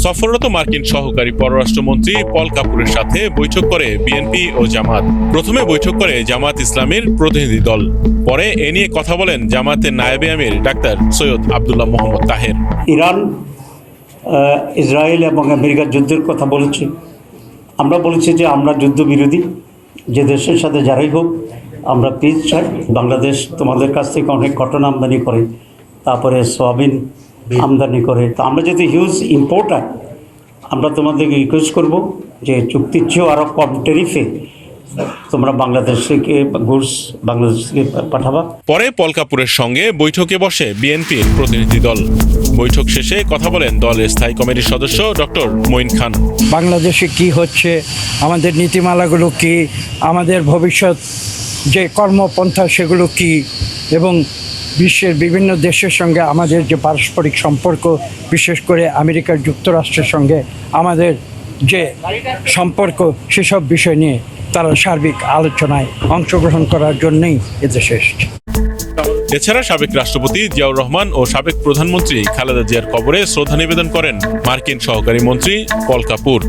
সফররত মার্কিন সহকারী পররাষ্ট্রমন্ত্রী পল কাপুরের সাথে বৈঠক করে বিএনপি ও জামাত। প্রথমে বৈঠক করে জামাত ইসলামীর প্রতিনিধি দল, পরে এ নিয়ে কথা বলেন জামাতের নায়েবে আমির ডাক্তার সৈয়দ আব্দুল্লাহ মোহাম্মদ তাহের। ইরান, ইসরায়েল এবং আমেরিকার যুদ্ধের কথা বলেছি। আমরা বলেছি যে আমরা যুদ্ধবিরোধী, যে দেশের সাথে যারাই হোক আমরা পিস চাই। বাংলাদেশ তোমাদের কাছ থেকে অনেক কটন আমদানি করে, তারপরে সয়াবিন আমদানি করে। তো আমরা যদি হিউজ ইম্পোর্টার, আমরা তোমাদেরকে রিকোয়েস্ট করব যে চুক্তির চেয়েও আরও কম ট্যারিফে তোমরা বাংলাদেশ থেকে গুডস বাংলাদেশ থেকে পাঠাবা। পরে পল কাপুরের সঙ্গে বৈঠকে বসে বিএনপির প্রতিনিধি দল। বৈঠক শেষে কথা বলেন দলের স্থায়ী কমিটির সদস্য ডক্টর মঈন খান। বাংলাদেশে কি হচ্ছে, আমাদের নীতিমালাগুলো কি, আমাদের ভবিষ্যৎ যে কর্মপন্থা সেগুলো কি, এবং বিশ্বের বিভিন্ন দেশের সঙ্গে আমাদের যে পারস্পরিক সম্পর্ক, বিশেষ করে আমেরিকার যুক্তরাষ্ট্রের সঙ্গে আমাদের যে সম্পর্ক, সেসব বিষয় নিয়ে তারা সার্বিক আলোচনায় অংশগ্রহণ করার জন্যই এদেশে এসেছে। এছাড়া সাবেক রাষ্ট্রপতি জিয়াউর রহমান ও সাবেক প্রধানমন্ত্রী খালেদা জিয়ার কবরে শ্রদ্ধা নিবেদন করেন মার্কিন সহকারী মন্ত্রী পল কাপুর।